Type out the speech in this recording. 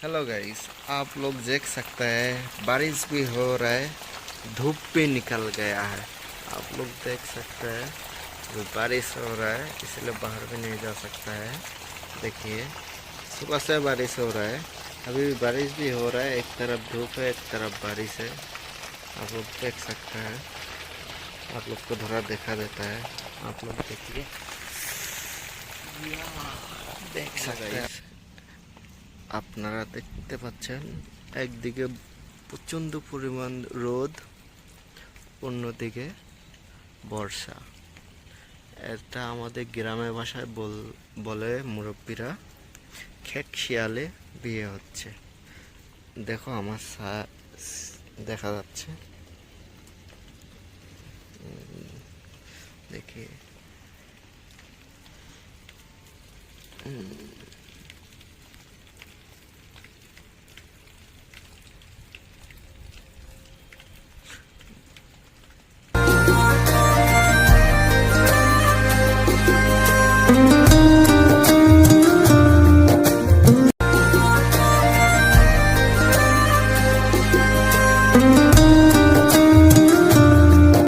Hello guys, आप लोग देख सकते हैं बारिश भी हो रहा है, धूप भी निकल गया है। आप लोग देख सकते हैं अभी बारिश हो रहा है, इसलिए बाहर भी नहीं जा सकता है। देखिए, सुबह से बारिश हो रहा है, अभी भी बारिश भी हो रहा है। एक तरफ धूप है, एक तरफ बारिश है। आप लोग देख सकते हैं। आप लोग को थोड़ा देखा देता है। आप लोग देखिए, देख सकते हैं। আপনারা দেখতে পাচ্ছেন একদিকে প্রচণ্ড পরিমাণ রোদ, অন্যদিকে বর্ষা। এটা আমাদের গ্রামের ভাষায় বলে মুরব্বীরা খেক শিয়ালে বিয়ে হচ্ছে। দেখো আমার দেখা যাচ্ছে, দেখি।